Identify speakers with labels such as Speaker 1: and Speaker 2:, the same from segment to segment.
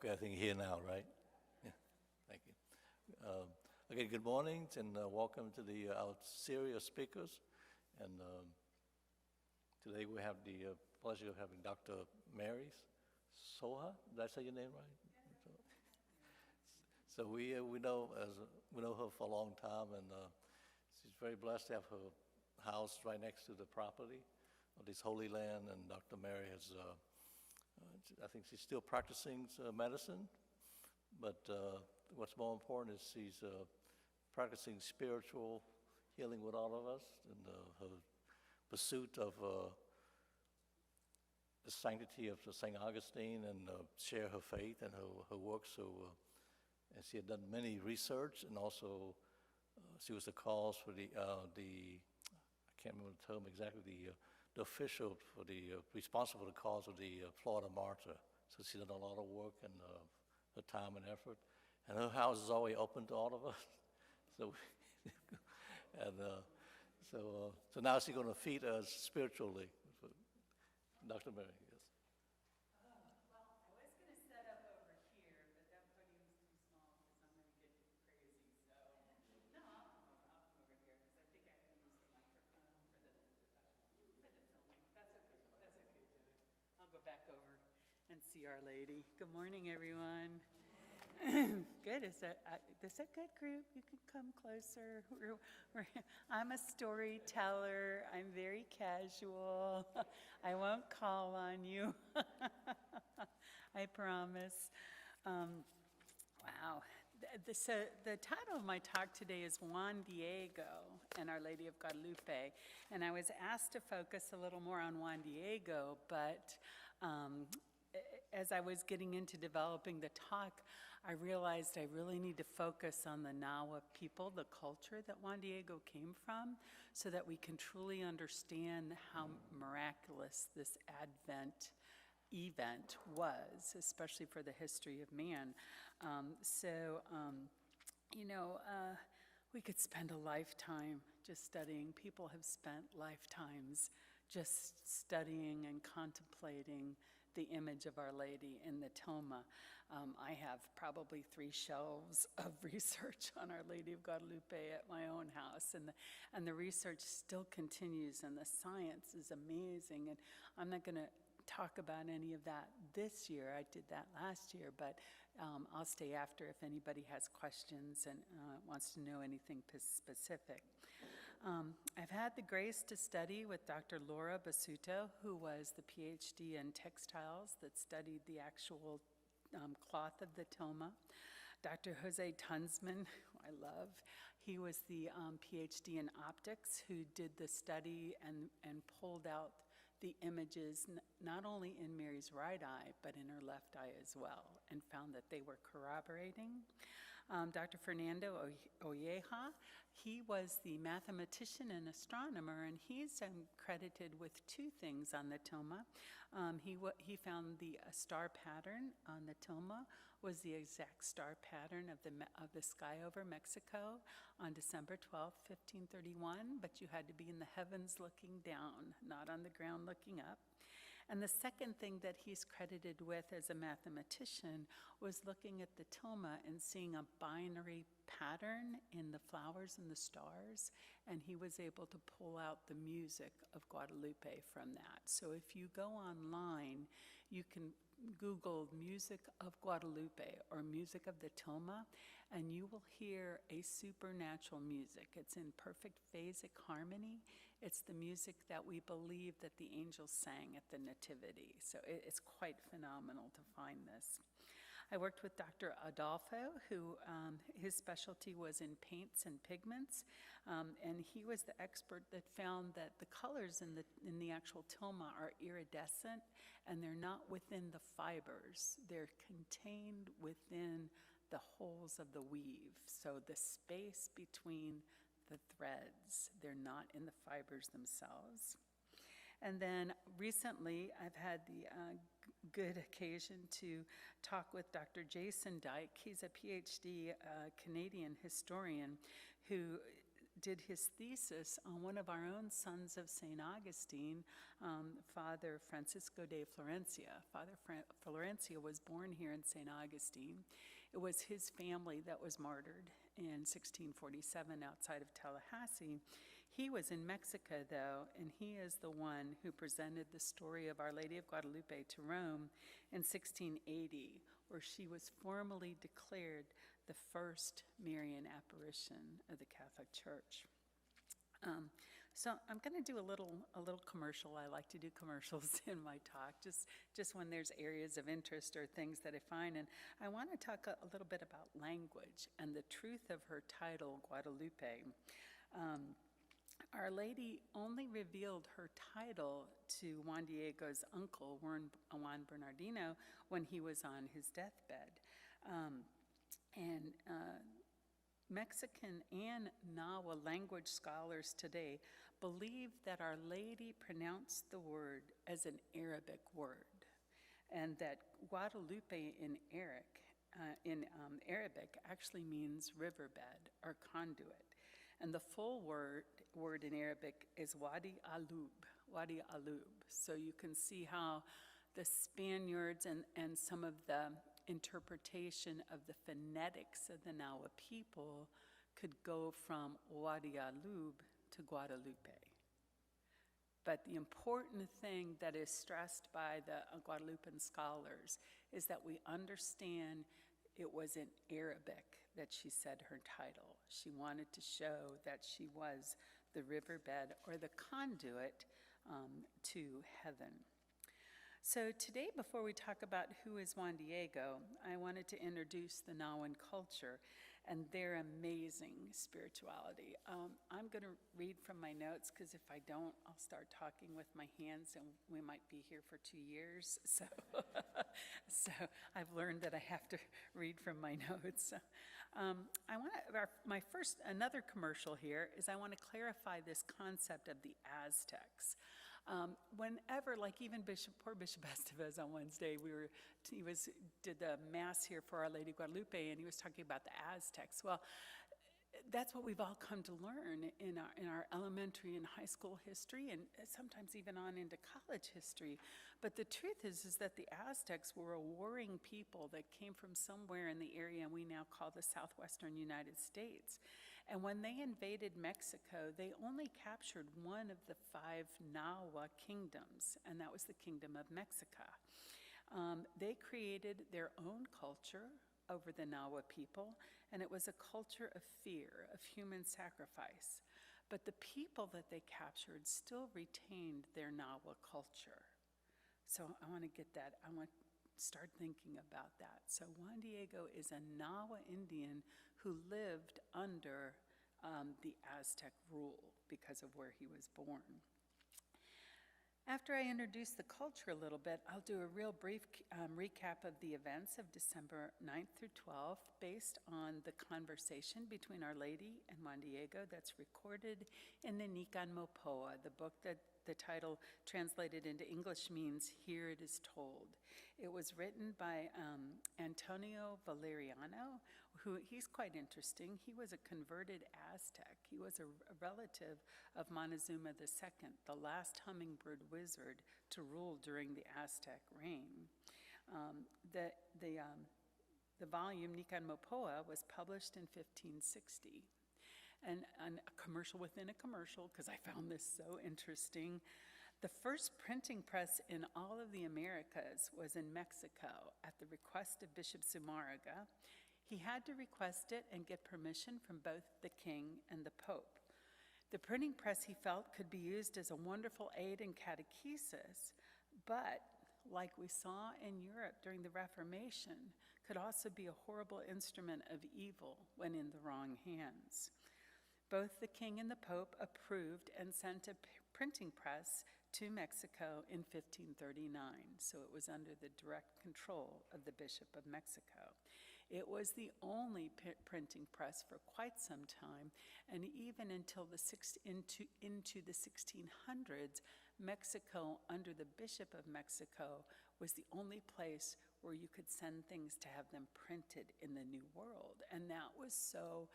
Speaker 1: Okay, I think you're here now, right? Yeah, thank you. Okay, good morning and welcome to our series of speakers. And today we have the pleasure of having Dr. Mary Soha. Did I say your name right? So we know her for a long time, and she's very blessed to have her house right next to the property of this Holy Land. And Dr. Mary has, I think she's still practicing medicine, but what's more important is she's practicing spiritual healing with all of us, and her pursuit of the sanctity of St. Augustine, and share her faith and her work. So, and she had done many research, and also she was the cause for the I can't remember the term exactly, the official for responsible for the cause of the Florida martyr. So she's done a lot of work and her time and effort, and her house is always open to all of us. So, and so now she's going to feed us spiritually. Dr. Mary, yes.
Speaker 2: Well, I was going to set up over here, but that podium's too small because I'm going to get crazy. So, no, I'll come over here because I think I can use the microphone for the filming. That's okay. That's okay, Joey. I'll go back over and see Our Lady. Good morning, everyone. Good. Is that a good group? You can come closer. I'm a storyteller. I'm very casual. I won't call on you. I promise. Wow. So the title of my talk today is Juan Diego and Our Lady of Guadalupe. And I was asked to focus a little more on Juan Diego, but as I was getting into developing the talk, I realized I really need to focus on the Nahua people, the culture that Juan Diego came from, so that we can truly understand how miraculous this Advent event was, especially for the history of man. We could spend a lifetime just studying. People have spent lifetimes just studying and contemplating the image of Our Lady in the Toma. I have probably 3 shelves of research on Our Lady of Guadalupe at my own house, and the research still continues, and the science is amazing. And I'm not going to talk about any of that this year. I did that last year, but I'll stay after if anybody has questions and wants to know anything specific. I've had the grace to study with Dr. Laura Basuto, who was the PhD in textiles that studied the actual cloth of the Toma. Dr. Jose Tunsman, who I love, he was the PhD in optics who did the study and pulled out the images not only in Mary's right eye, but in her left eye as well, and found that they were corroborating. Dr. Fernando Olleja, he was the mathematician and astronomer, and he's credited with 2 things on the Toma. He found the star pattern on the Toma was the exact star pattern of the sky over Mexico on December 12, 1531, but you had to be in the heavens looking down, not on the ground looking up. And the second thing that he's credited with as a mathematician was looking at the Toma and seeing a binary pattern in the flowers and the stars, and he was able to pull out the music of Guadalupe from that. So if you go online, you can Google music of Guadalupe or music of the Toma, and you will hear a supernatural music. It's in perfect phasic harmony. It's the music that we believe that the angels sang at the Nativity. So it's quite phenomenal to find this. I worked with Dr. Adolfo, who his specialty was in paints and pigments, and he was the expert that found that the colors in the actual Toma are iridescent, and they're not within the fibers. They're contained within the holes of the weave. So the space between the threads, they're not in the fibers themselves. And then recently, I've had the good occasion to talk with Dr. Jason Dyke. He's a PhD Canadian historian who did his thesis on one of our own sons of St. Augustine, Father Francisco de Florencia. Father Florencia was born here in St. Augustine. It was his family that was martyred in 1647 outside of Tallahassee. He was in Mexico, though, and he is the one who presented the story of Our Lady of Guadalupe to Rome in 1680, where she was formally declared the first Marian apparition of the Catholic Church. So I'm going to do a little commercial. I like to do commercials in my talk, just when there's areas of interest or things that I find. And I want to talk a little bit about language and the truth of her title, Guadalupe. Our Lady only revealed her title to Juan Diego's uncle, Juan Bernardino, when he was on his deathbed. Mexican and Nahua language scholars today believe that Our Lady pronounced the word as an Arabic word, and that Guadalupe in Arabic actually means riverbed or conduit. And the full word in Arabic is Wadi Alub. So you can see how the Spaniards and some of the interpretation of the phonetics of the Nahua people could go from Wadi Alub to Guadalupe. But the important thing that is stressed by the Guadalupan scholars is that we understand it was in Arabic that she said her title. She wanted to show that she was the riverbed or the conduit to heaven. So today, before we talk about who is Juan Diego, I wanted to introduce the Nahuan culture and their amazing spirituality. I'm going to read from my notes, because if I don't, I'll start talking with my hands, and we might be here for 2 years. So I've learned that I have to read from my notes. Another commercial here is I want to clarify this concept of the Aztecs. Whenever, like even poor Bishop Estevez on Wednesday, he did the mass here for Our Lady Guadalupe, and he was talking about the Aztecs. Well, that's what we've all come to learn in our elementary and high school history, and sometimes even on into college history. But the truth is that the Aztecs were a warring people that came from somewhere in the area we now call the southwestern United States. And when they invaded Mexico, they only captured one of the 5 Nahua kingdoms, and that was the Kingdom of Mexico. They created their own culture over the Nahua people, and it was a culture of fear, of human sacrifice. But the people that they captured still retained their Nahua culture. So I want to get that. I want to start thinking about that. So Juan Diego is a Nahua Indian who lived under the Aztec rule because of where he was born. After I introduce the culture a little bit, I'll do a real brief recap of the events of December 9th through 12th based on the conversation between Our Lady and Juan Diego that's recorded in the Nican Mopoa, the book that the title translated into English means Here It Is Told. It was written by Antonio Valeriano, he's quite interesting. He was a converted Aztec. He was a relative of Montezuma II, the last hummingbird wizard to rule during the Aztec reign. The volume Nican Mopoa was published in 1560. And a commercial within a commercial, because I found this so interesting. The first printing press in all of the Americas was in Mexico at the request of Bishop Zumárraga. He had to request it and get permission from both the king and the pope. The printing press, he felt, could be used as a wonderful aid in catechesis, but like we saw in Europe during the Reformation, could also be a horrible instrument of evil when in the wrong hands. Both the king and the pope approved and sent a printing press to Mexico in 1539, so it was under the direct control of the Bishop of Mexico. It was the only printing press for quite some time, and even until into the 1600s, Mexico, under the Bishop of Mexico, was the only place where you could send things to have them printed in the New World, and that was so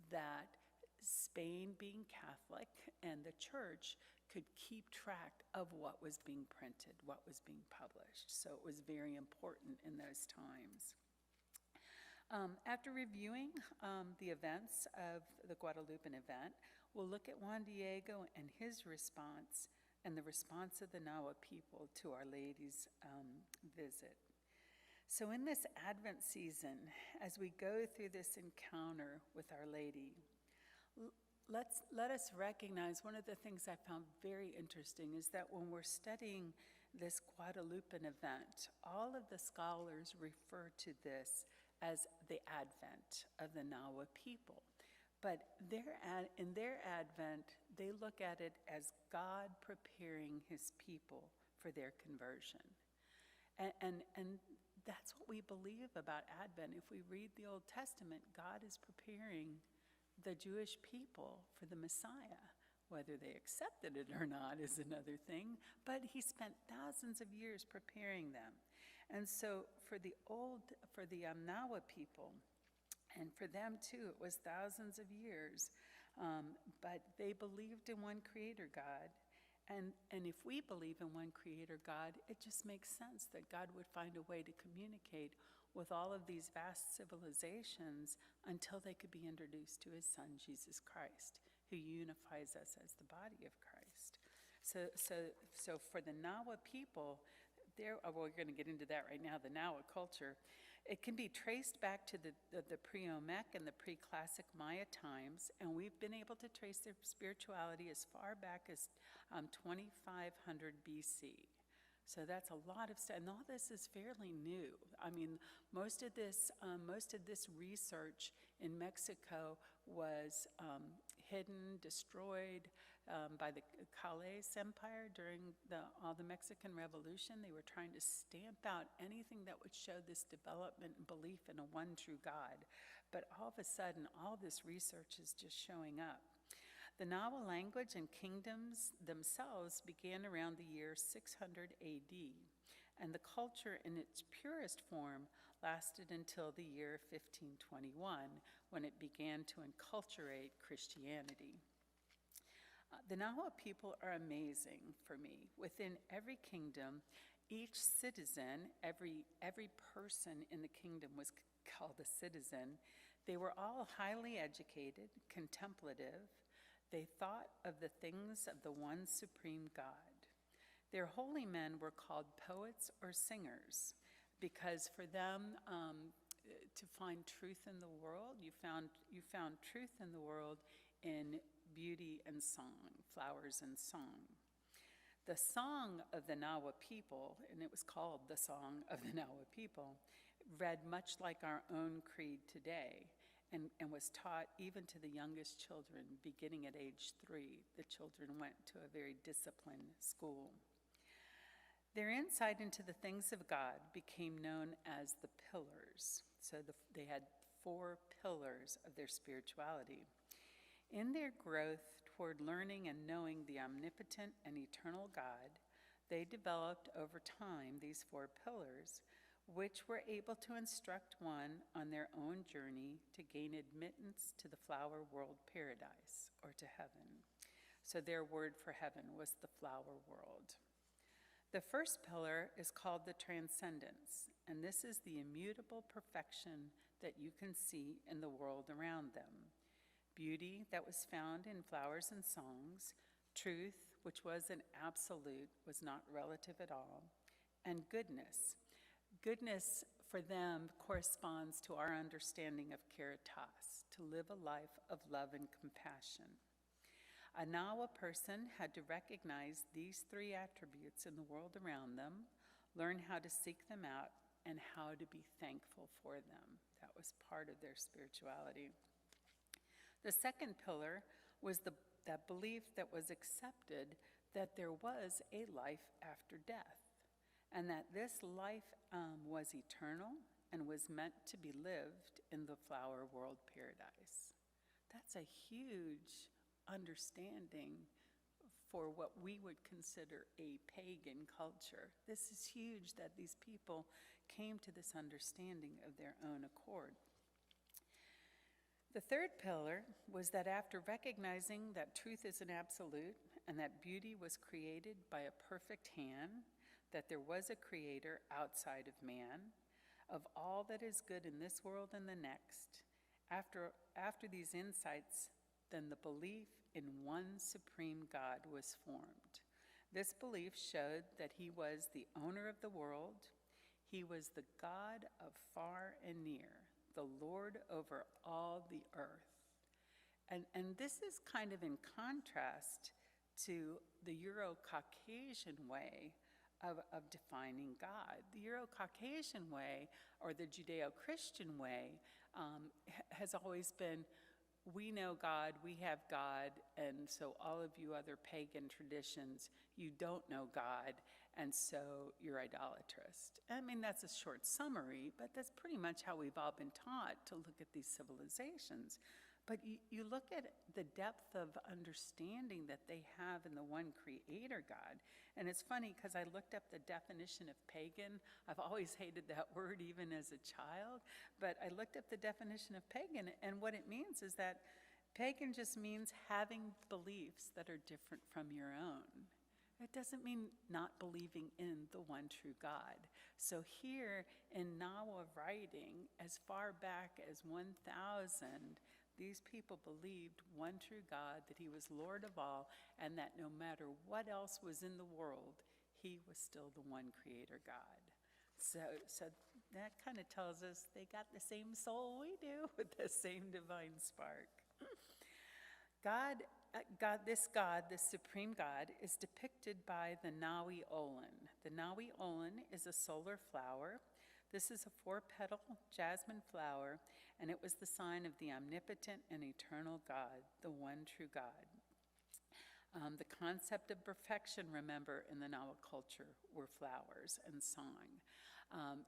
Speaker 2: that Spain being Catholic and the church could keep track of what was being printed, what was being published. So it was very important in those times. After reviewing the events of the Guadalupean event, we'll look at Juan Diego and his response and the response of the Nahua people to Our Lady's visit. So in this Advent season, as we go through this encounter with Our Lady, let us recognize one of the things I found very interesting is that when we're studying this Guadalupean event, all of the scholars refer to this as the advent of the Nahua people. But in their advent, they look at it as God preparing his people for their conversion. And that's what we believe about Advent. If we read the Old Testament, God is preparing the Jewish people for the Messiah. Whether they accepted it or not is another thing, but he spent thousands of years preparing them. And so for the Nahua people, and for them too, it was thousands of years, but they believed in one creator God. And if we believe in one creator God, it just makes sense that God would find a way to communicate with all of these vast civilizations until they could be introduced to his son, Jesus Christ, who unifies us as the body of Christ. So for the Nahua people, we're going to get into that right now, the Nahua culture, it can be traced back to the pre-Olmec and the pre-classic Maya times, and we've been able to trace their spirituality as far back as 2500 BC. So that's a lot of stuff, and all this is fairly new. I mean, most of this research in Mexico was hidden, destroyed by the Calais Empire during all the Mexican Revolution. They were trying to stamp out anything that would show this development and belief in a one true God. But all of a sudden, all this research is just showing up. The Nahua language and kingdoms themselves began around the year 600 AD, and the culture in its purest form lasted until the year 1521, when it began to enculturate Christianity. The Nahua people are amazing for me. Within every kingdom, each citizen, every person in the kingdom was called a citizen. They were all highly educated, contemplative. They thought of the things of the one supreme God. Their holy men were called poets or singers because for them to find truth in the world, you found truth in the world in beauty and song, flowers and song. The song of the Nahua people, and it was called the Song of the Nahua people, read much like our own creed today. And was taught even to the youngest children, beginning at age 3. The children went to a very disciplined school. Their insight into the things of God became known as the pillars. So they had 4 pillars of their spirituality. In their growth toward learning and knowing the omnipotent and eternal God, they developed over time these 4 pillars, which were able to instruct one on their own journey to gain admittance to the flower world paradise, or to heaven. So their word for heaven was the flower world. The first pillar is called the transcendence, and this is the immutable perfection that you can see in the world around them. Beauty that was found in flowers and songs, truth, which was an absolute, was not relative at all, and goodness. Goodness for them corresponds to our understanding of caritas, to live a life of love and compassion. A Nahua person had to recognize these 3 attributes in the world around them, learn how to seek them out, and how to be thankful for them. That was part of their spirituality. The second pillar was that belief that was accepted that there was a life after death, and that this life was eternal and was meant to be lived in the flower world paradise. That's a huge understanding for what we would consider a pagan culture. This is huge that these people came to this understanding of their own accord. The third pillar was that after recognizing that truth is an absolute and that beauty was created by a perfect hand, that there was a creator outside of man, of all that is good in this world and the next, after these insights, then the belief in one supreme God was formed. This belief showed that he was the owner of the world, he was the God of far and near, the Lord over all the earth. And this is kind of in contrast to the Euro-Caucasian way of defining God. The Euro-Caucasian way, or the Judeo-Christian way, has always been, we know God, we have God, and so all of you other pagan traditions, you don't know God, and so you're idolatrous. I mean, that's a short summary, but that's pretty much how we've all been taught to look at these civilizations. But you look at the depth of understanding that they have in the one creator God. And it's funny because I looked up the definition of pagan. I've always hated that word even as a child. But I looked up the definition of pagan, and what it means is that pagan just means having beliefs that are different from your own. It doesn't mean not believing in the one true God. So here in Nawa writing, as far back as 1000, these people believed one true God, that he was Lord of all, and that no matter what else was in the world, he was still the one creator God. So that kind of tells us they got the same soul we do with the same divine spark. This supreme God, is depicted by the Nawi Olin. The Nawi Olin is a solar flower. This is a 4-petal jasmine flower, and it was the sign of the omnipotent and eternal God, the one true God. The concept of perfection, remember, in the Nawa culture were flowers and song.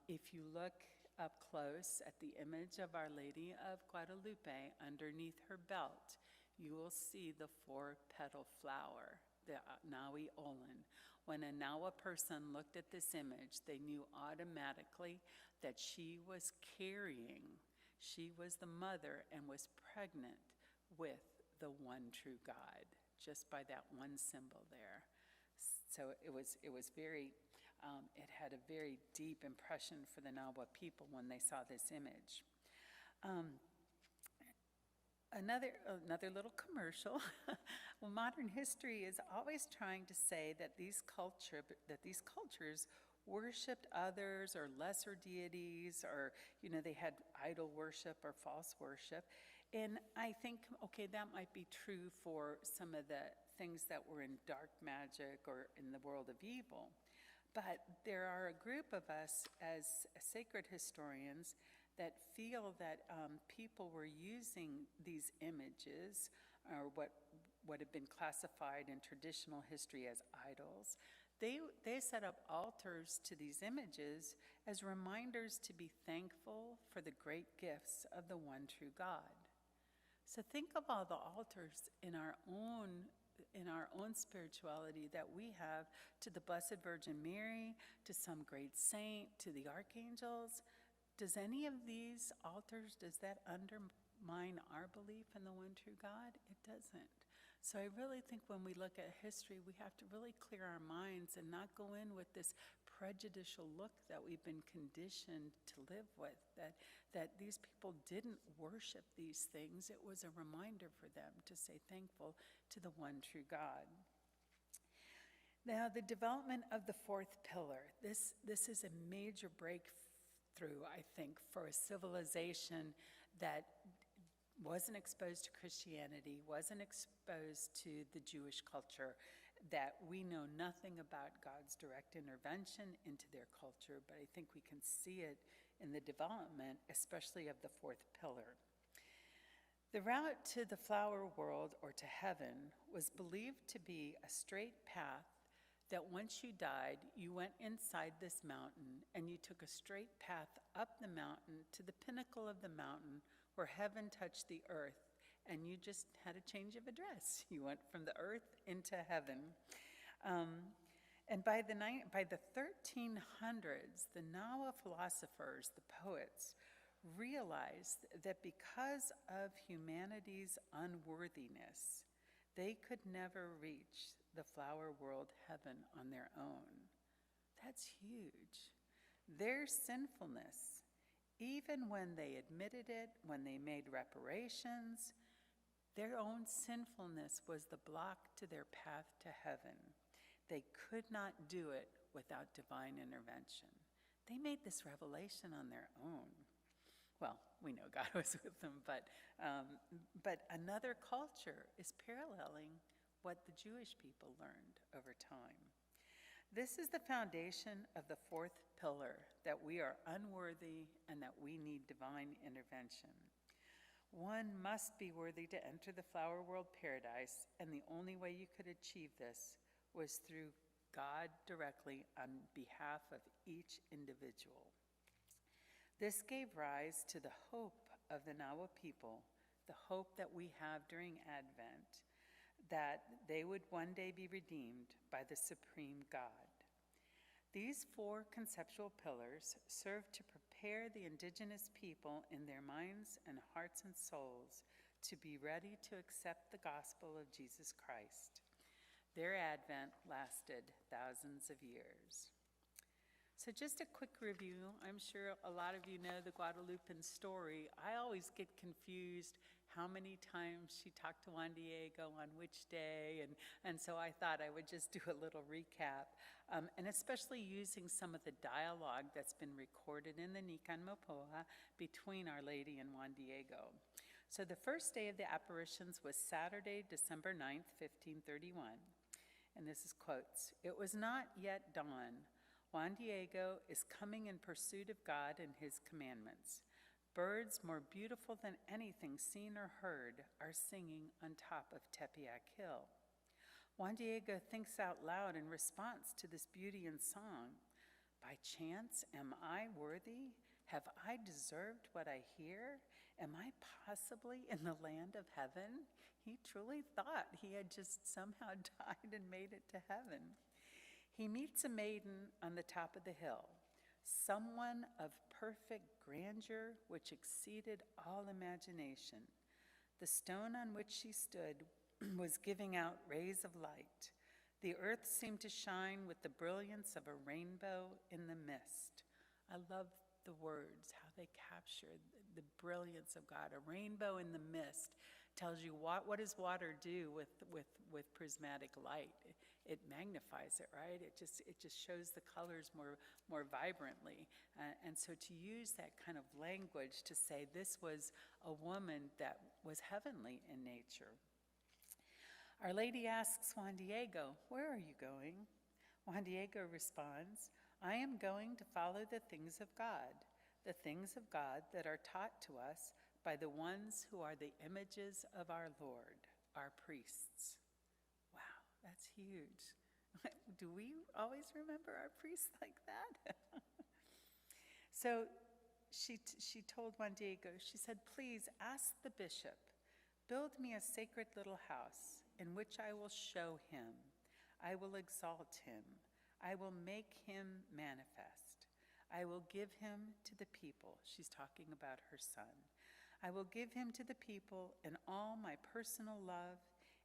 Speaker 2: If you look up close at the image of Our Lady of Guadalupe underneath her belt, you will see the 4-petal flower, the Nawi Olin. When a Nawa person looked at this image, they knew automatically that she was the mother and was pregnant with the one true God, just by that one symbol there. So it was very, it had a very deep impression for the Nawa people when they saw this image. Another little commercial. Well, modern history is always trying to say that these cultures worshipped others or lesser deities, or they had idol worship or false worship. And I think, okay, that might be true for some of the things that were in dark magic or in the world of evil. But there are a group of us as sacred historians that feel that people were using these images, or what have been classified in traditional history as idols. They set up altars to these images as reminders to be thankful for the great gifts of the one true God. So think of all the altars in our own spirituality that we have to the Blessed Virgin Mary, to some great saint, to the archangels. Does any of these altars, does that undermine our belief in the one true God? It doesn't. So I really think when we look at history, we have to really clear our minds and not go in with this prejudicial look that we've been conditioned to live with, that these people didn't worship these things. It was a reminder for them to say thankful to the one true God. Now, the development of the 4th pillar. This is a major breakthrough, I think, for a civilization that wasn't exposed to Christianity, wasn't exposed to the Jewish culture, that we know nothing about God's direct intervention into their culture, but I think we can see it in the development, especially of the 4th pillar. The route to the flower world, or to heaven, was believed to be a straight path that once you died, you went inside this mountain and you took a straight path up the mountain to the pinnacle of the mountain where heaven touched the earth, and you just had a change of address. You went from the earth into heaven. And by the 1300s, the Nawa philosophers, the poets, realized that because of humanity's unworthiness, they could never reach the flower world heaven on their own. That's huge. Their sinfulness, even when they admitted it, when they made reparations, their own sinfulness was the block to their path to heaven. They could not do it without divine intervention. They made this revelation on their own. Well, we know God was with them, but another culture is paralleling what the Jewish people learned over time. This is the foundation of the fourth pillar, that we are unworthy and that we need divine intervention. One must be worthy to enter the flower world paradise, and the only way you could achieve this was through God directly on behalf of each individual. This gave rise to the hope of the Nahua people, the hope that we have during Advent, that they would one day be redeemed by the supreme God. These four conceptual pillars serve to prepare the indigenous people in their minds and hearts and souls to be ready to accept the gospel of Jesus Christ. Their Advent lasted thousands of years. So just a quick review. I'm sure a lot of you know the Guadalupean story. I always get confused how many times she talked to Juan Diego on which day, and so I thought I would just do a little recap, and especially using some of the dialogue that's been recorded in the Nican Mopoa between Our Lady and Juan Diego. So the first day of the apparitions was Saturday, December 9th, 1531, and this is quotes, "It was not yet dawn. Juan Diego is coming in pursuit of God and his commandments. Birds more beautiful than anything seen or heard are singing on top of Tepeyac Hill. Juan Diego thinks out loud in response to this beauty and song. By chance, am I worthy? Have I deserved what I hear? Am I possibly in the land of heaven?" He truly thought he had just somehow died and made it to heaven. He meets a maiden on the top of the hill, someone of perfect grandeur which exceeded all imagination. The stone on which she stood was giving out rays of light. The earth seemed to shine with the brilliance of a rainbow in the mist. I love the words, how they capture the brilliance of God. A rainbow in the mist tells you what does water do with prismatic light? It magnifies it, right? It just shows the colors more vibrantly. And so to use that kind of language to say this was a woman that was heavenly in nature. Our Lady asks Juan Diego, "Where are you going?" Juan Diego responds, "I am going to follow the things of God that are taught to us by the ones who are the images of our Lord, our priests." Wow, that's huge. Do we always remember our priests like that? So she told Juan Diego, she said, "Please ask the bishop, build me a sacred little house in which I will show him. I will exalt him. I will make him manifest. I will give him to the people." She's talking about her son. "I will give him to the people in all my personal love,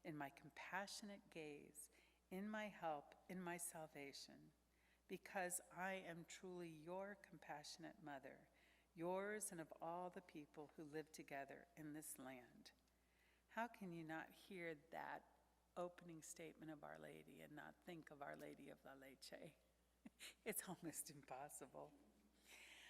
Speaker 2: in my compassionate gaze, in my help, in my salvation, because I am truly your compassionate mother, yours and of all the people who live together in this land." How can you not hear that opening statement of Our Lady and not think of Our Lady of La Leche? It's almost impossible.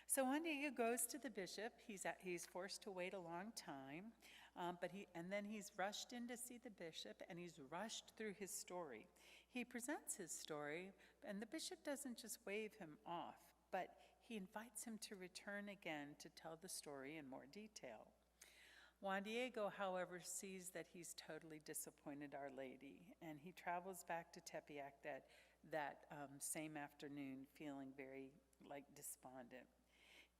Speaker 2: So Juan Diego goes to the bishop. He's forced to wait a long time, and then he's rushed in to see the bishop, and he's rushed through his story. He presents his story, and the bishop doesn't just wave him off, but he invites him to return again to tell the story in more detail. Juan Diego, however, sees that he's totally disappointed Our Lady, and he travels back to Tepeyac that same afternoon, feeling very despondent.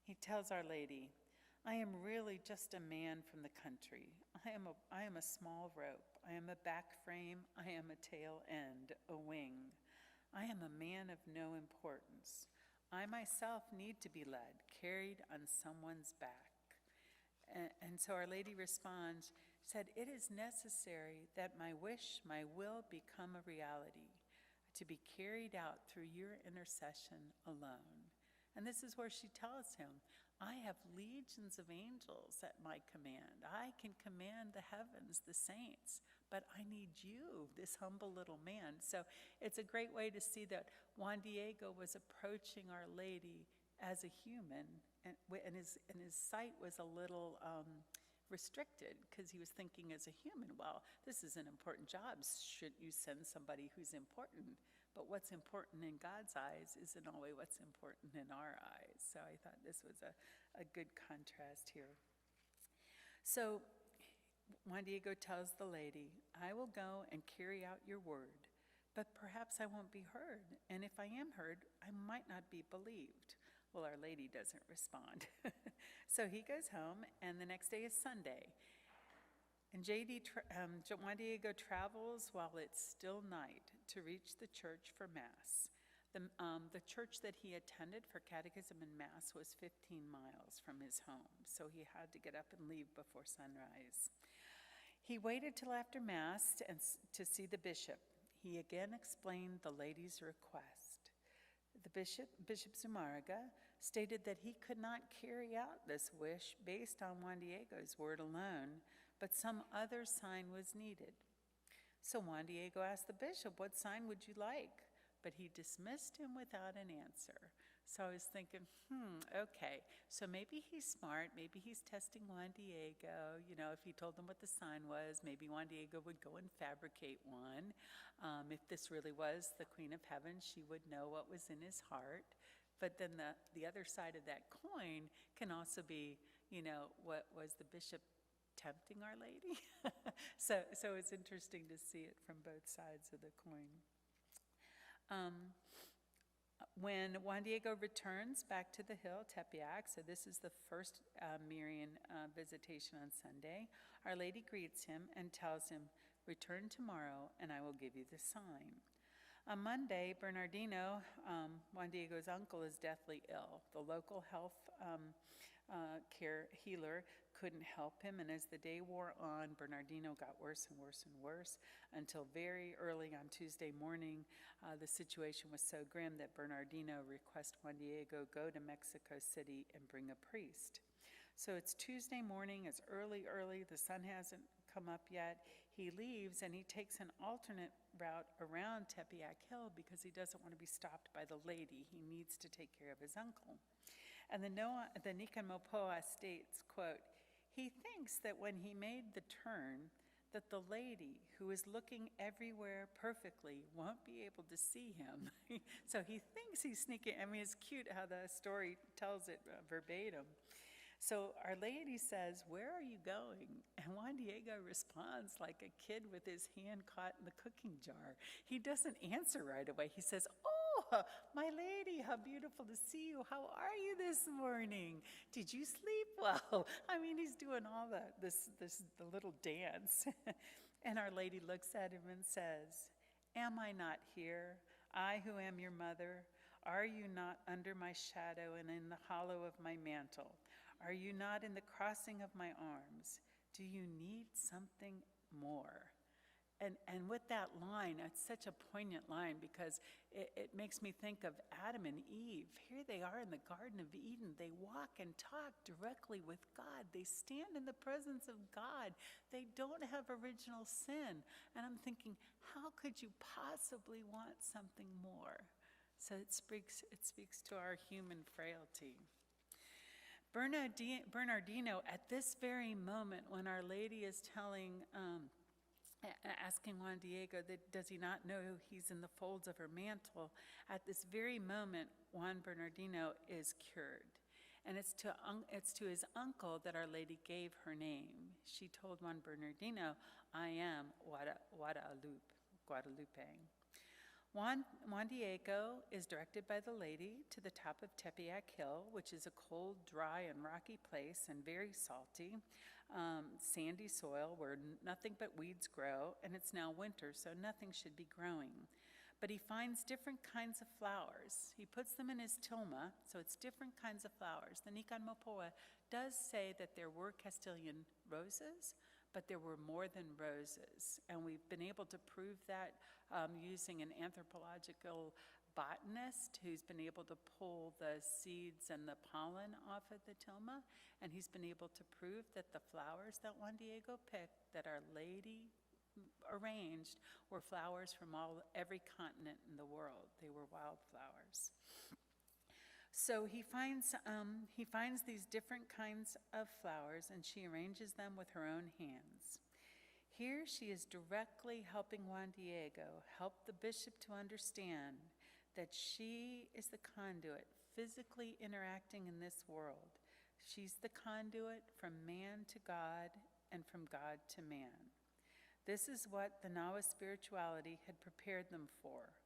Speaker 2: He tells Our Lady, "I am really just a man from the country. I am a small rope. I am a back frame. I am a tail end, a wing. I am a man of no importance. I myself need to be led, carried on someone's back. And so Our Lady responds, said, "It is necessary that my wish, my will become a reality, to be carried out through your intercession alone." And this is where she tells him, "I have legions of angels at my command. I can command the heavens, the saints, but I need you, this humble little man." So it's a great way to see that Juan Diego was approaching Our Lady as a human, and his sight was a little restricted because he was thinking as a human, well, this is an important job. Shouldn't you send somebody who's important? But what's important in God's eyes isn't always what's important in our eyes. So I thought this was a good contrast here. So Juan Diego tells the lady, "I will go and carry out your word, but perhaps I won't be heard. And if I am heard, I might not be believed." Well, Our Lady doesn't respond. So he goes home, and the next day is Sunday. And Juan Diego travels while it's still night to reach the church for Mass. The church that he attended for catechism and Mass was 15 miles from his home, so he had to get up and leave before sunrise. He waited till after Mass to see the bishop. He again explained the lady's request. The Bishop Zumárraga, stated that he could not carry out this wish based on Juan Diego's word alone, but some other sign was needed. So Juan Diego asked the bishop, "What sign would you like?" But he dismissed him without an answer. So I was thinking, okay, so maybe he's smart, maybe he's testing Juan Diego. You know, if he told them what the sign was, maybe Juan Diego would go and fabricate one. If this really was the Queen of Heaven, she would know what was in his heart. But then the other side of that coin can also be, you know, what was the bishop tempting Our Lady? So it's interesting to see it from both sides of the coin. When Juan Diego returns back to the hill, Tepeyac, so this is the first Marian visitation on Sunday, Our Lady greets him and tells him, "Return tomorrow and I will give you the sign." On Monday, Bernardino, Juan Diego's uncle, is deathly ill. The local health care healer couldn't help him, and as the day wore on, Bernardino got worse and worse and worse until very early on Tuesday morning. The situation was so grim that Bernardino requested Juan Diego go to Mexico City and bring a priest. So it's Tuesday morning, it's early, the sun hasn't come up yet. He leaves and he takes an alternate route around Tepeyac Hill because he doesn't want to be stopped by the lady. He needs to take care of his uncle. And the Nican Mopoa states, quote, "He thinks that when he made the turn, that the lady who is looking everywhere perfectly won't be able to see him." So he thinks he's sneaking. I mean, it's cute how the story tells it verbatim. So Our Lady says, "Where are you going?" And Juan Diego responds like a kid with his hand caught in the cooking jar. He doesn't answer right away. He says, "Oh, my lady, how beautiful to see you. How are you this morning? Did you sleep well?" I mean, he's doing all the little dance. And Our Lady looks at him and says, "Am I not here, I who am your mother? Are you not under my shadow and in the hollow of my mantle? Are you not in the crossing of my arms? Do you need something more?" And with that line, it's such a poignant line because it makes me think of Adam and Eve. Here they are in the Garden of Eden. They walk and talk directly with God. They stand in the presence of God. They don't have original sin. And I'm thinking, how could you possibly want something more? So it speaks to our human frailty. Bernardino, at this very moment when Our Lady is asking Juan Diego that does he not know he's in the folds of her mantle, at this very moment, Juan Bernardino is cured. And it's to his uncle that Our Lady gave her name. She told Juan Bernardino, "I am Guadalupe." Juan Diego is directed by the lady to the top of Tepeyac Hill, which is a cold, dry, and rocky place and very salty, sandy soil where nothing but weeds grow, and it's now winter, so nothing should be growing. but he finds different kinds of flowers. He puts them in his tilma, so it's different kinds of flowers. The Nikan Mopoa does say that there were Castilian roses, but there were more than roses. And we've been able to prove that using an anthropological botanist who's been able to pull the seeds and the pollen off of the tilma, and he's been able to prove that the flowers that Juan Diego picked, that Our Lady arranged, were flowers from every continent in the world. They were wildflowers. So he finds these different kinds of flowers, and she arranges them with her own hands. Here she is directly helping Juan Diego help the bishop to understand that she is the conduit physically interacting in this world. She's the conduit from man to God and from God to man. This is what the Nawa spirituality had prepared them for.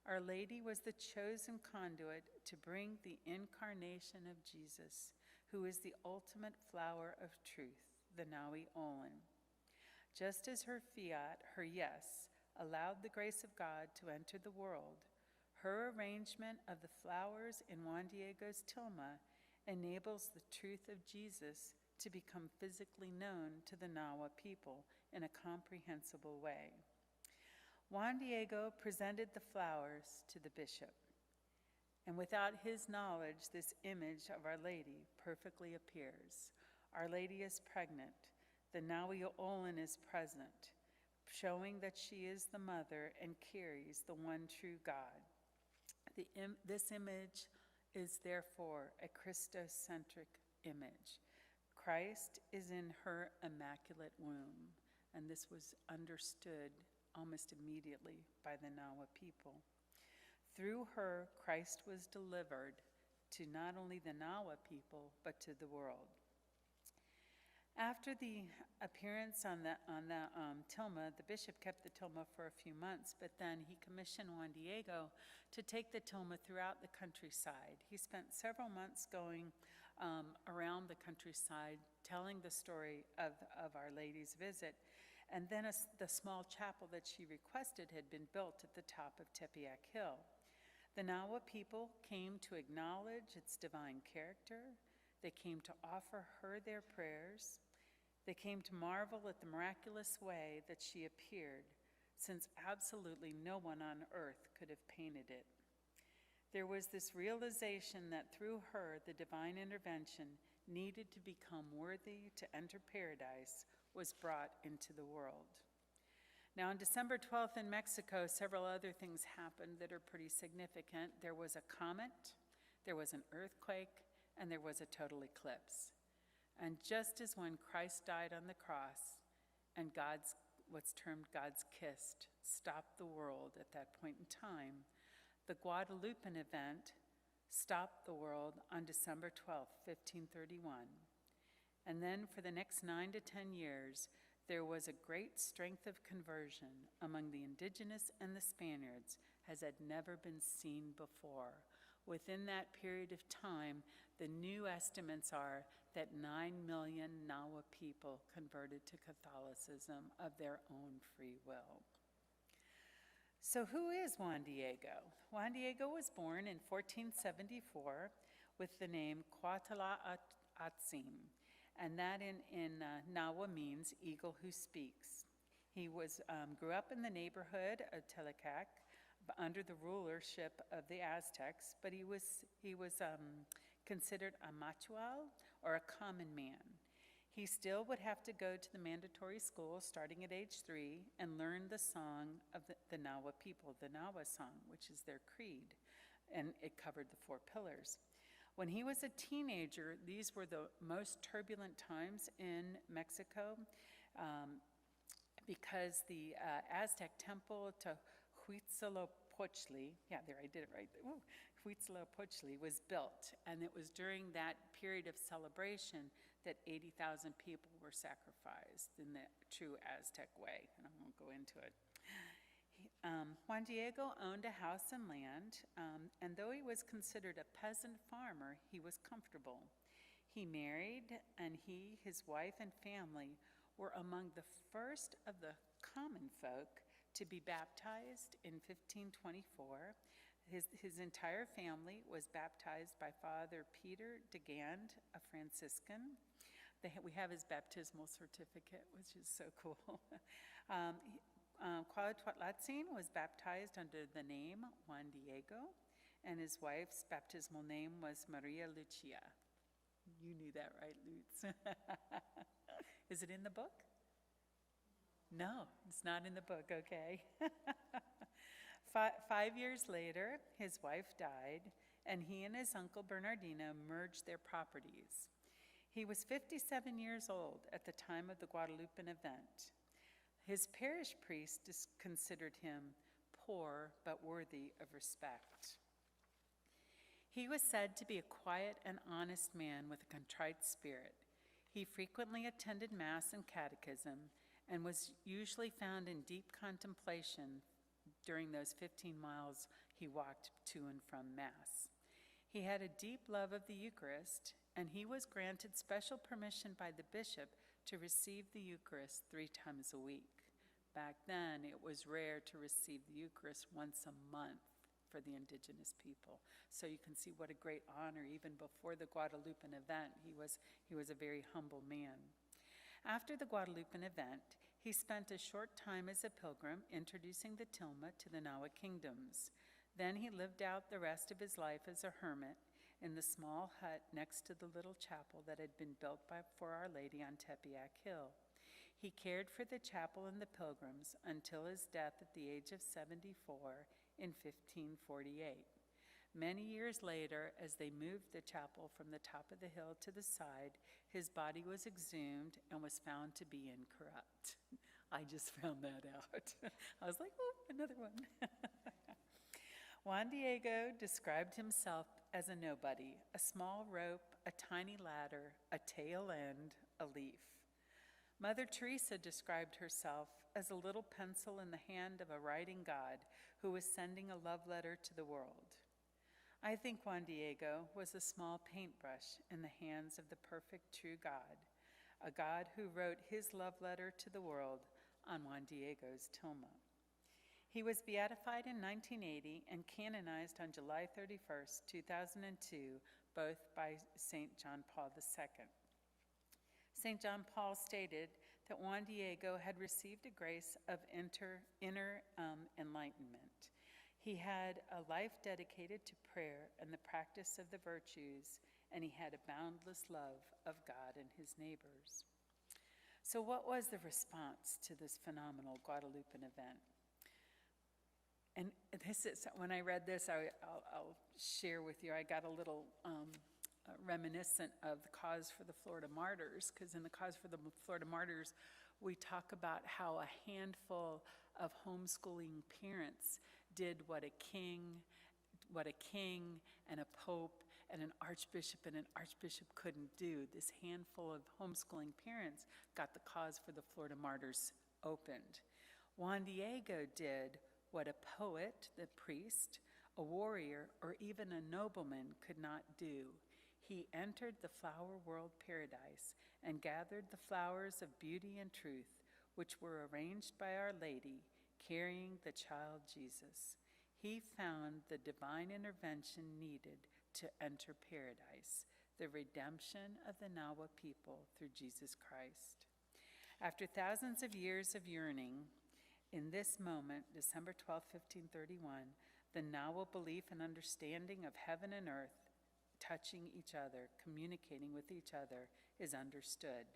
Speaker 2: Our Lady was the chosen conduit to bring the incarnation of Jesus, who is the ultimate flower of truth, the Nawi Olin. Just as her fiat, her yes, allowed the grace of God to enter the world, her arrangement of the flowers in Juan Diego's tilma enables the truth of Jesus to become physically known to the Nawa people in a comprehensible way. Juan Diego presented the flowers to the bishop, and without his knowledge, this image of Our Lady perfectly appears. Our Lady is pregnant. The Nawi Olin is present, showing that she is the mother and carries the one true God. This image is therefore a Christocentric image. Christ is in her immaculate womb, and this was understood almost immediately by the Nawa people. Through her, Christ was delivered to not only the Nawa people, but to the world. After the appearance on the tilma, the bishop kept the tilma for a few months, but then he commissioned Juan Diego to take the tilma throughout the countryside. He spent several months going around the countryside, telling the story of Our Lady's visit, and then the small chapel that she requested had been built at the top of Tepeyac Hill. The Nawa people came to acknowledge its divine character. They came to offer her their prayers. They came to marvel at the miraculous way that she appeared, since absolutely no one on earth could have painted it. There was this realization that through her, the divine intervention needed to become worthy to enter paradise was brought into the world. Now, on December 12th in Mexico, several other things happened that are pretty significant. There was a comet, there was an earthquake, and there was a total eclipse. And just as when Christ died on the cross and what's termed God's kiss stopped the world at that point in time, the Guadalupe event stopped the world on December 12th, 1531. And then for the next 9 to 10 years, there was a great strength of conversion among the indigenous and the Spaniards as had never been seen before. Within that period of time, the new estimates are that 9 million Nawa people converted to Catholicism of their own free will. So who is Juan Diego? Juan Diego was born in 1474 with the name Cuauhtlac-Atzin, and that in Nawa means eagle who speaks. He grew up in the neighborhood of Telacac under the rulership of the Aztecs, but he was considered a machual, or a common man. He still would have to go to the mandatory school starting at age 3 and learn the song of the Nawa people, the Nawa song, which is their creed, and it covered the 4 pillars. When he was a teenager, these were the most turbulent times in Mexico because the Aztec temple to Huitzilopochtli, I did it right. Huitzilopochtli was built, and it was during that period of celebration that 80,000 people were sacrificed in the true Aztec way, and I won't go into it. Juan Diego owned a house and land, and though he was considered a peasant farmer, he was comfortable. He married, and his wife, and family were among the first of the common folk to be baptized in 1524. His entire family was baptized by Father Peter de Gand, a Franciscan. We have his baptismal certificate, which is so cool. Cuauhtlatzin was baptized under the name Juan Diego, and his wife's baptismal name was Maria Lucia. You knew that, right, Lutz? Is it in the book? No, it's not in the book, okay. 5 years later, his wife died, and he and his uncle Bernardino merged their properties. He was 57 years old at the time of the Guadalupean event. His parish priest considered him poor but worthy of respect. He was said to be a quiet and honest man with a contrite spirit. He frequently attended Mass and catechism and was usually found in deep contemplation during those 15 miles he walked to and from Mass. He had a deep love of the Eucharist, and he was granted special permission by the bishop to receive the Eucharist 3 times a week. Back then, it was rare to receive the Eucharist once a month for the indigenous people. So you can see what a great honor, even before the Guadalupean event. He was a very humble man. After the Guadalupean event, he spent a short time as a pilgrim introducing the tilma to the Nahua kingdoms. Then he lived out the rest of his life as a hermit in the small hut next to the little chapel that had been built for Our Lady on Tepeyac Hill. He cared for the chapel and the pilgrims until his death at the age of 74 in 1548. Many years later, as they moved the chapel from the top of the hill to the side, his body was exhumed and was found to be incorrupt. I just found that out. I was like, oh, another one. Juan Diego described himself as a nobody, a small rope, a tiny ladder, a tail end, a leaf. Mother Teresa described herself as a little pencil in the hand of a writing God who was sending a love letter to the world. I think Juan Diego was a small paintbrush in the hands of the perfect true God, a God who wrote his love letter to the world on Juan Diego's tilma. He was beatified in 1980 and canonized on July 31st, 2002, both by St. John Paul II. St. John Paul stated that Juan Diego had received a grace of inner enlightenment. He had a life dedicated to prayer and the practice of the virtues, and he had a boundless love of God and his neighbors. So what was the response to this phenomenal Guadalupean event? And this is, when I read this, I'll share with you, I got a little reminiscent of the Cause for the Florida Martyrs, because in the Cause for the Florida Martyrs, we talk about how a handful of homeschooling parents did what a king and a pope and an archbishop couldn't do. This handful of homeschooling parents got the Cause for the Florida Martyrs opened. Juan Diego did what a poet, the priest, a warrior, or even a nobleman could not do. He entered the flower world paradise and gathered the flowers of beauty and truth, which were arranged by Our Lady, carrying the child Jesus. He found the divine intervention needed to enter paradise, the redemption of the Nahua people through Jesus Christ. After thousands of years of yearning, in this moment, December 12, 1531, the Nahua belief and understanding of heaven and earth touching each other, communicating with each other, is understood.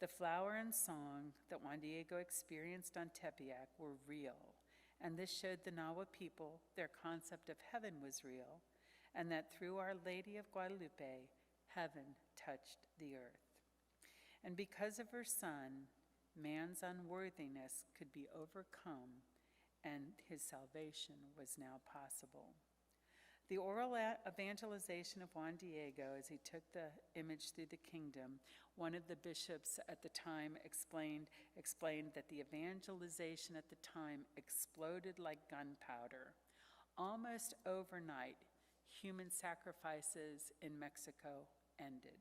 Speaker 2: The flower and song that Juan Diego experienced on Tepeyac were real, and this showed the Nahua people their concept of heaven was real, and that through Our Lady of Guadalupe, heaven touched the earth. And because of her Son, man's unworthiness could be overcome, and his salvation was now possible. The oral evangelization of Juan Diego as he took the image through the kingdom, one of the bishops at the time explained that the evangelization at the time exploded like gunpowder. Almost overnight, human sacrifices in Mexico ended.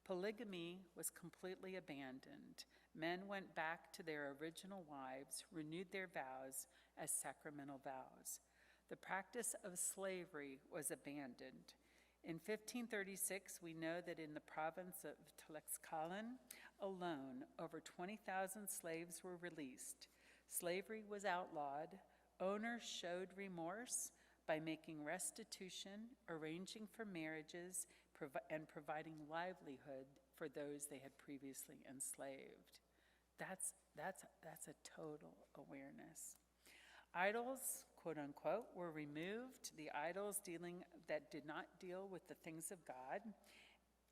Speaker 2: Polygamy was completely abandoned. Men went back to their original wives, renewed their vows as sacramental vows. The practice of slavery was abandoned. In 1536, we know that in the province of Tlaxcalan alone, over 20,000 slaves were released. Slavery was outlawed. Owners showed remorse by making restitution, arranging for marriages, and providing livelihood for those they had previously enslaved. That's a total awareness. Idols, quote unquote, were removed. The idols that did not deal with the things of God.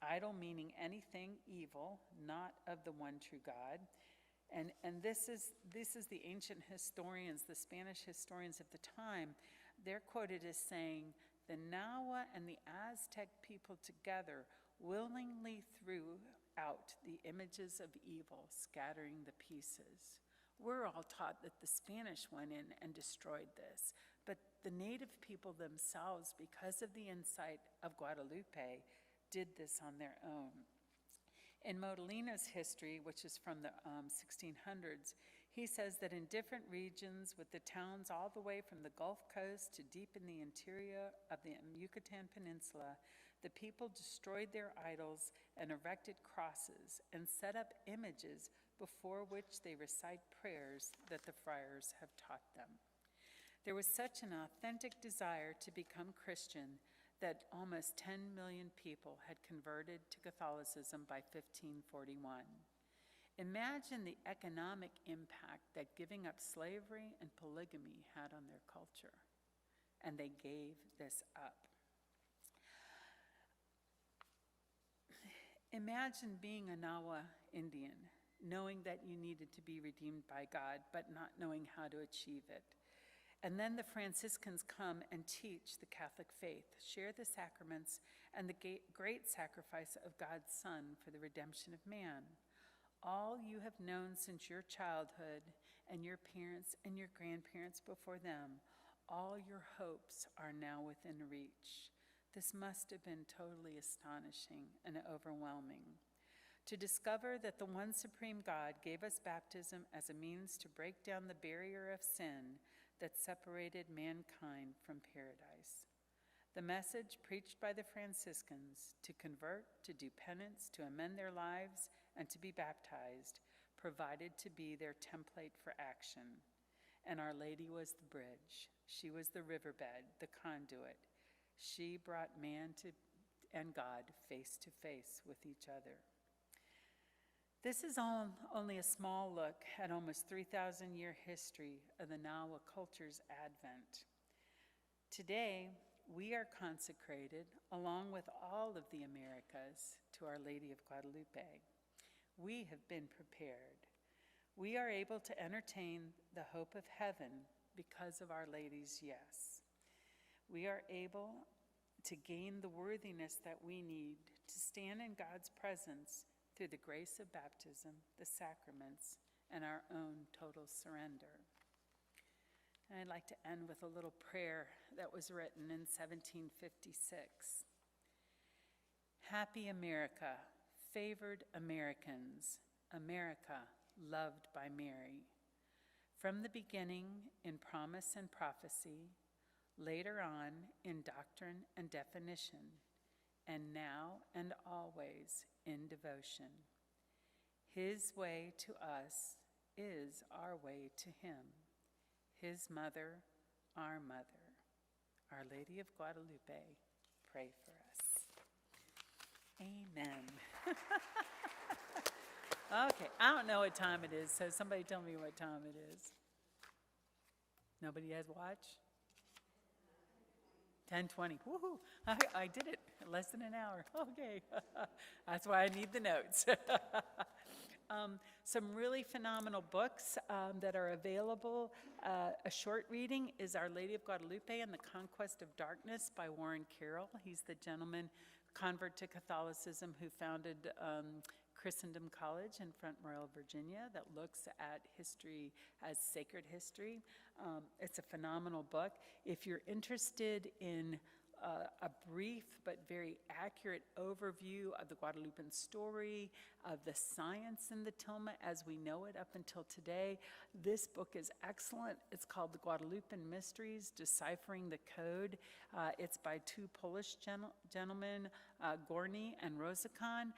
Speaker 2: Idol meaning anything evil, not of the one true God. And this is the ancient historians, the Spanish historians of the time. They're quoted as saying, the Nahua and the Aztec people together willingly threw out the images of evil, scattering the pieces. We're all taught that the Spanish went in and destroyed this, but the native people themselves, because of the insight of Guadalupe, did this on their own. In Modellino's history, which is from the 1600s, he says that in different regions, with the towns all the way from the Gulf Coast to deep in the interior of the Yucatan Peninsula, the people destroyed their idols and erected crosses and set up images before which they recite prayers that the friars have taught them. There was such an authentic desire to become Christian that almost 10 million people had converted to Catholicism by 1541. Imagine the economic impact that giving up slavery and polygamy had on their culture, and they gave this up. Imagine being a Nahua Indian, knowing that you needed to be redeemed by God, but not knowing how to achieve it. And then the Franciscans come and teach the Catholic faith, share the sacraments, and the great sacrifice of God's Son for the redemption of man. All you have known since your childhood, and your parents and your grandparents before them, all your hopes are now within reach. This must have been totally astonishing and overwhelming. To discover that the one supreme God gave us baptism as a means to break down the barrier of sin that separated mankind from paradise. The message preached by the Franciscans to convert, to do penance, to amend their lives, and to be baptized provided to be their template for action. And Our Lady was the bridge. She was the riverbed, the conduit. She brought man and God face to face with each other. This is only a small look at almost 3,000-year history of the Nahua culture's advent. Today, we are consecrated, along with all of the Americas, to Our Lady of Guadalupe. We have been prepared. We are able to entertain the hope of heaven because of Our Lady's yes. We are able to gain the worthiness that we need to stand in God's presence through the grace of baptism, the sacraments, and our own total surrender. And I'd like to end with a little prayer that was written in 1756. Happy America, favored Americans, America loved by Mary. From the beginning in promise and prophecy, later on in doctrine and definition, and now and always in devotion. His way to us is our way to him. His mother, our mother. Our Lady of Guadalupe, pray for us. Amen. Okay, I don't know what time it is, so somebody tell me what time it is. Nobody has watch? 10:20. Woohoo! I did it in less than an hour. Okay. That's why I need the notes. Some really phenomenal books that are available. A short reading is Our Lady of Guadalupe and the Conquest of Darkness by Warren Carroll. He's the gentleman, convert to Catholicism, who founded Christendom College in Front Royal, Virginia, that looks at history as sacred history. It's a phenomenal book. If you're interested in a brief but very accurate overview of the Guadalupean story, of the science in the tilma as we know it up until today. This book is excellent. It's called The Guadalupean Mysteries, Deciphering the Code. It's by two Polish gentlemen, Gorny and Rosakan,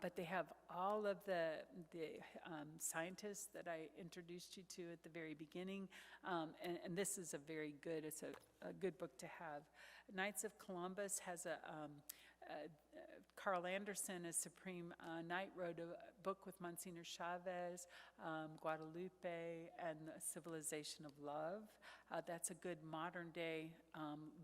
Speaker 2: but they have all of the scientists that I introduced you to at the very beginning, and this is it's a good book to have. Knights of Columbus has Carl Anderson, as Supreme Knight, wrote a book with Monsignor Chavez, Guadalupe and the Civilization of Love. That's a good modern day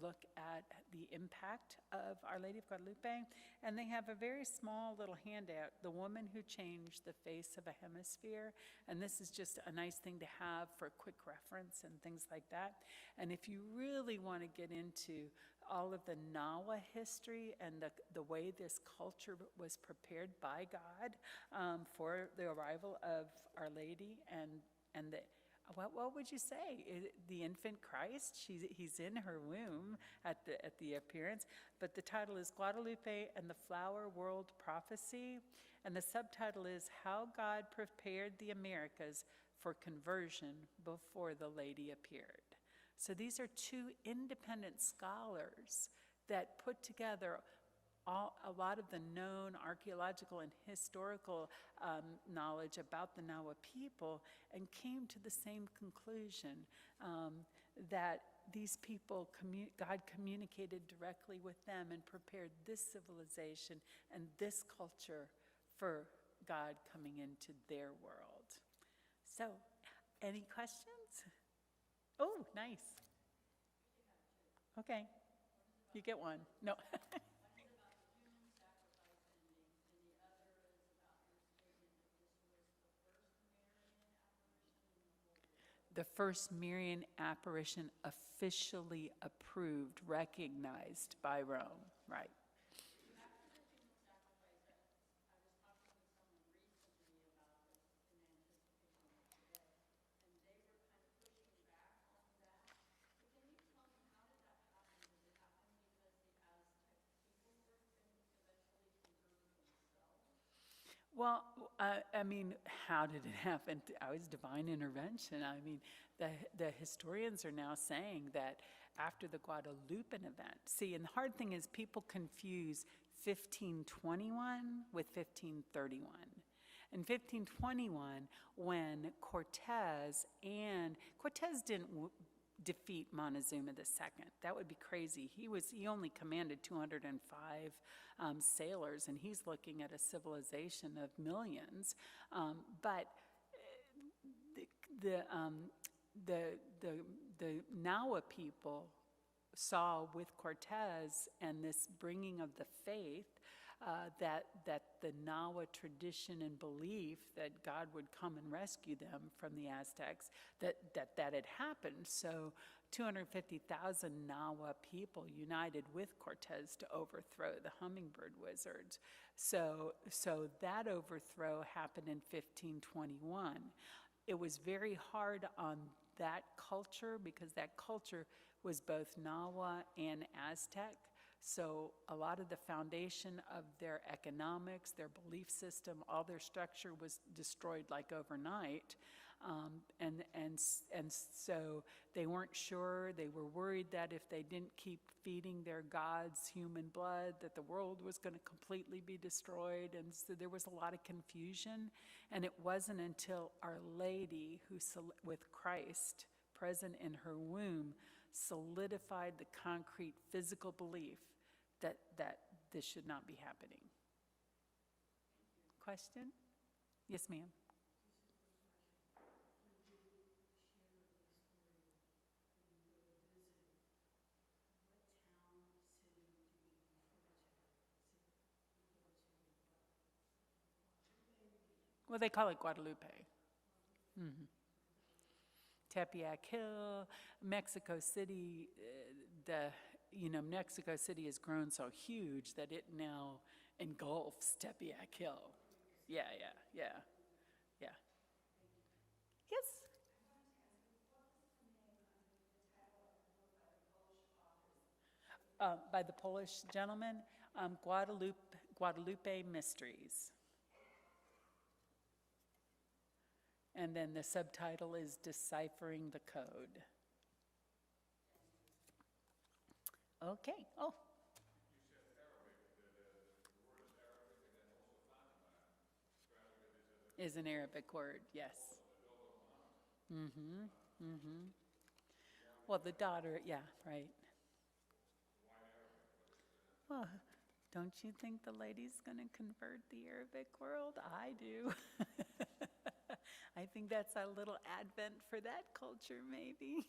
Speaker 2: look at the impact of Our Lady of Guadalupe. And they have a very small little handout, The Woman Who Changed the Face of a Hemisphere. And this is just a nice thing to have for quick reference and things like that. And if you really want to get into all of the Nawa history and the way this culture was prepared by God for the arrival of Our Lady and the, what would you say? The infant Christ? He's in her womb at the appearance. But the title is Guadalupe and the Flower World Prophecy, and the subtitle is How God Prepared the Americas for Conversion Before the Lady Appeared. So these are two independent scholars that put together a lot of the known archaeological and historical knowledge about the Nawa people and came to the same conclusion that these people, God communicated directly with them and prepared this civilization and this culture for God coming into their world. So, any questions? Oh, nice. Okay, you get one. No. The first Marian apparition officially approved, recognized by Rome, right? Well, I mean, how did it happen? I was divine intervention. I mean, the historians are now saying that after the Guadalupean event, see, and the hard thing is people confuse 1521 with 1531. In 1521, when Cortez didn't defeat Montezuma II. That would be crazy. He only commanded 205 sailors, and he's looking at a civilization of millions. But the Nawa people saw with Cortez and this bringing of the faith that the Nawa tradition and belief that God would come and rescue them from the Aztecs, that had happened. So 250,000 Nawa people united with Cortez to overthrow the hummingbird wizards. So that overthrow happened in 1521. It was very hard on that culture because that culture was both Nawa and Aztec. So a lot of the foundation of their economics, their belief system, all their structure was destroyed like overnight. And so they weren't sure. They were worried that if they didn't keep feeding their gods human blood, that the world was going to completely be destroyed. And so there was a lot of confusion. And it wasn't until Our Lady, with Christ present in her womb, solidified the concrete physical belief that this should not be happening. Question? Yes, ma'am. Well, they call it Guadalupe. Mm-hmm. Tepeyac Hill, Mexico City, Mexico City has grown so huge that it now engulfs Tepeyac Hill. Yeah. Yes? by the Polish gentleman, Guadalupe Mysteries. And then the subtitle is Deciphering the Code. Okay, oh. Is an Arabic word, yes. Well, the daughter, yeah, right. Well, don't you think the lady's going to convert the Arabic world? I do. I think that's a little advent for that culture, maybe.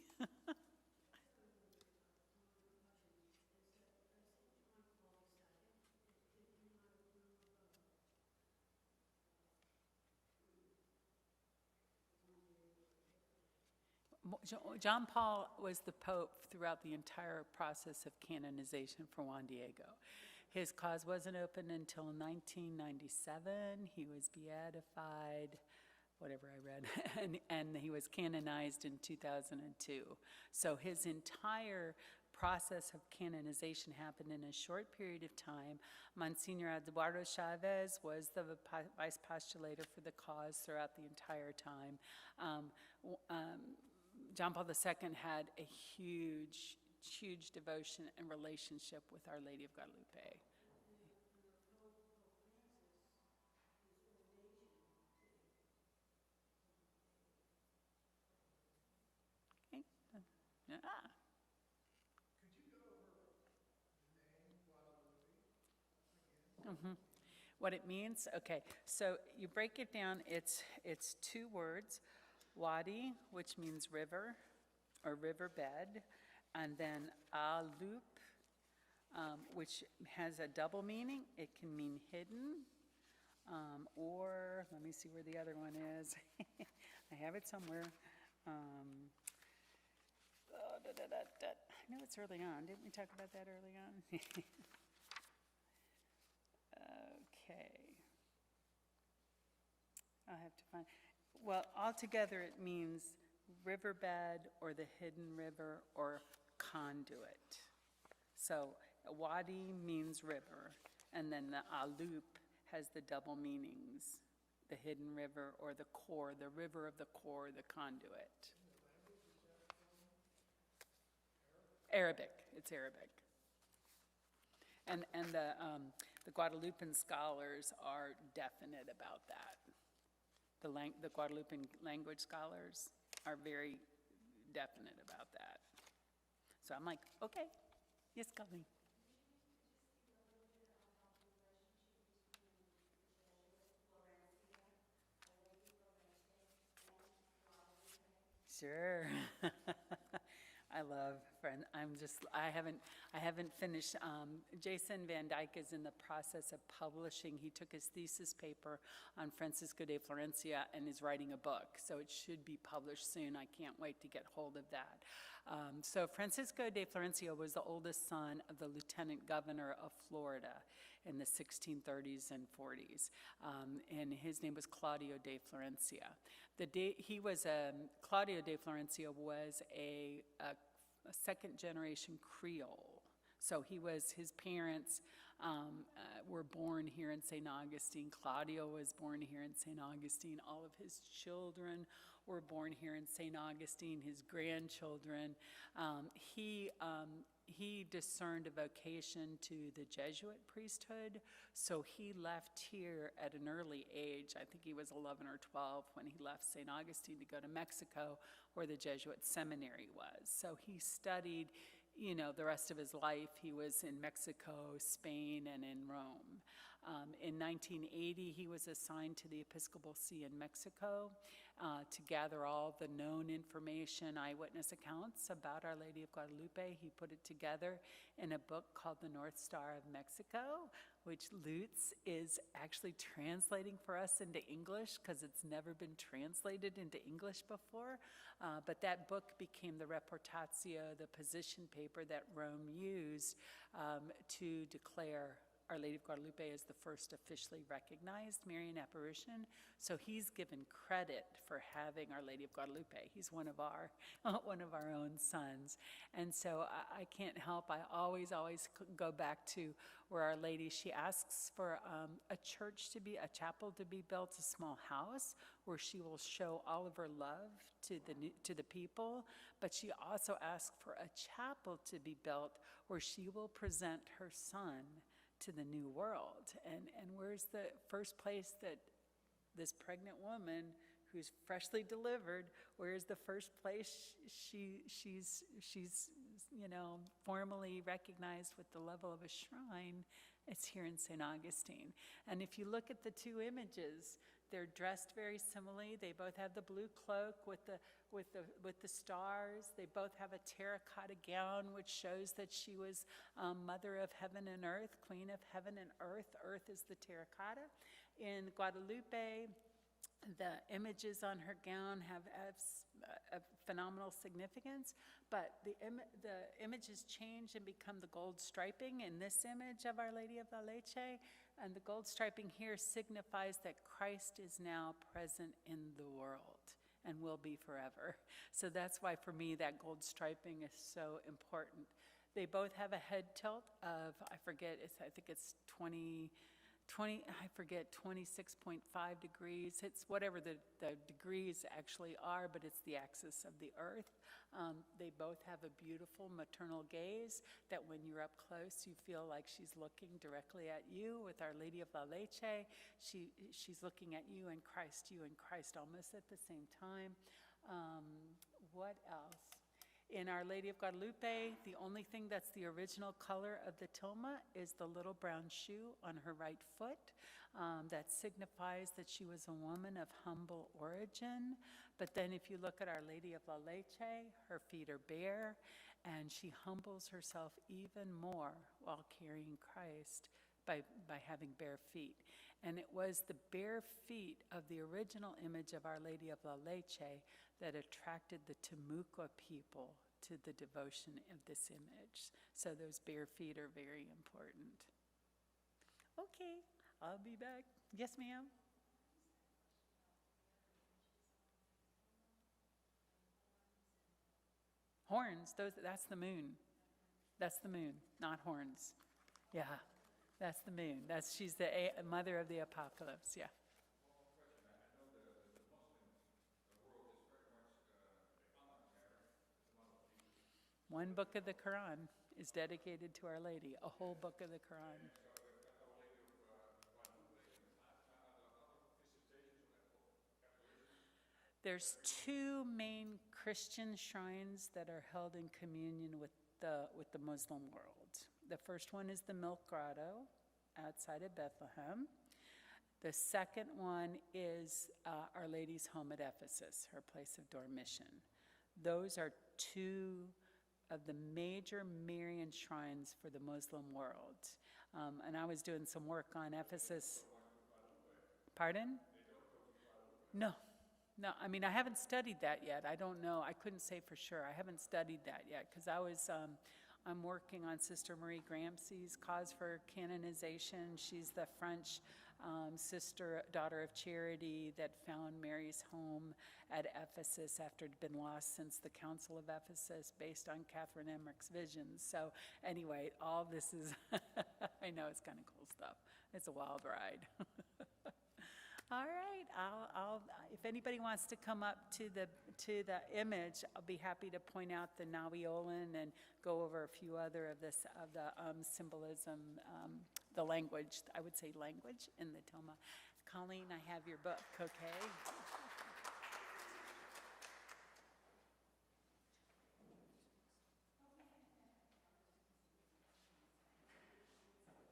Speaker 2: John Paul was the Pope throughout the entire process of canonization for Juan Diego. His cause wasn't open until 1997. He was beatified, whatever I read, and he was canonized in 2002. So his entire process of canonization happened in a short period of time. Monsignor Eduardo Chavez was the vice postulator for the cause throughout the entire time. John Paul II had a huge, huge devotion and relationship with Our Lady of Guadalupe. Okay. Yeah.
Speaker 3: Could you go over the name Guadalupe again?
Speaker 2: What it means? Okay, so you break it down, it's two words. Wadi, which means river or riverbed, and then alup, which has a double meaning. It can mean hidden, or let me see where the other one is. I have it somewhere. I know it's early on. Didn't we talk about that early on? Okay. I'll have to find. Well, altogether it means riverbed or the hidden river or conduit. So wadi means river, and then the alup has the double meanings, the hidden river or the core, the river of the core, the conduit. Arabic, it's Arabic. And the Guadalupean scholars are definite about that. The Guadalupean language scholars are very definite about that. So I'm like, okay, yes, Colleen. Sure. I love friend. I haven't finished. Jason Van Dyke is in the process of publishing. He took his thesis paper on Francisco de Florencia and is writing a book. So it should be published soon. I can't wait to get hold of that. So Francisco de Florencia was the oldest son of the lieutenant governor of Florida in the 1630s and 40s. And his name was Claudio de Florencia. Claudio de Florencia was a second generation Creole. So his parents were born here in St. Augustine. Claudio was born here in St. Augustine. All of his children were born here in St. Augustine, his grandchildren. He discerned a vocation to the Jesuit priesthood, so he left here at an early age. I think he was 11 or 12 when he left St. Augustine to go to Mexico, where the Jesuit seminary was. So he studied, the rest of his life. He was in Mexico, Spain, and in Rome. In 1980, he was assigned to the Episcopal See in Mexico to gather all the known information, eyewitness accounts about Our Lady of Guadalupe. He put it together in a book called The North Star of Mexico, which Lutz is actually translating for us into English because it's never been translated into English before. But that book became the reportatio, the position paper that Rome used to declare Our Lady of Guadalupe is the first officially recognized Marian apparition, so he's given credit for having Our Lady of Guadalupe. He's one of our own sons, and so I can't help. I always go back to where Our Lady, she asks for a chapel to be built, a small house where she will show all of her love to the people, but she also asks for a chapel to be built where she will present her son to the new world. And where's the first place that this pregnant woman who's freshly delivered, where's the first place she's formally recognized with the level of a shrine? It's here in St. Augustine. And if you look at the two images, they're dressed very similarly. They both have the blue cloak with the stars. They both have a terracotta gown, which shows that she was mother of heaven and earth, queen of heaven and earth. Earth is the terracotta. In Guadalupe, the images on her gown have a phenomenal significance, but the images change and become the gold striping in this image of Our Lady of la Leche, and the gold striping here signifies that Christ is now present in the world and will be forever. So that's why for me that gold striping is so important. They both have a head tilt of, I think it's 26.5 degrees. It's whatever the degrees actually are, but it's the axis of the earth. They both have a beautiful maternal gaze that when you're up close, you feel like she's looking directly at you. With Our Lady of la Leche, she's looking at you and Christ almost at the same time. What else? In Our Lady of Guadalupe, the only thing that's the original color of the tilma is the little brown shoe on her right foot. That signifies that she was a woman of humble origin. But then if you look at Our Lady of la Leche, her feet are bare, and she humbles herself even more while carrying Christ by having bare feet. And it was the bare feet of the original image of Our Lady of la Leche that attracted the Temuco people to the devotion of this image. So those bare feet are very important. Okay, I'll be back. Yes, ma'am? Horns, that's the moon. That's the moon, not horns. Yeah, that's the moon. She's the mother of the apocalypse, yeah. One book of the Quran is dedicated to Our Lady, a whole book of the Quran. There's two main Christian shrines that are held in communion with the Muslim world. The first one is the Milk Grotto outside of Bethlehem. The second one is Our Lady's home at Ephesus, her place of dormition. Those are two of the major Marian shrines for the Muslim world. And I was doing some work on Ephesus. Pardon? No, I mean, I haven't studied that yet. I don't know. I couldn't say for sure. I haven't studied that yet because I'm working on Sister Marie Gramsci's cause for canonization. She's the French sister, daughter of charity that found Mary's home at Ephesus after it had been lost since the Council of Ephesus based on Catherine Emmerich's visions. So anyway, all this is, I know it's kind of cool stuff. It's a wild ride. All right, I'll if anybody wants to come up to the image, I'll be happy to point out the Naviolan and go over a few other of the symbolism, the language, I would say language in the Toma. Colleen, I have your book, okay?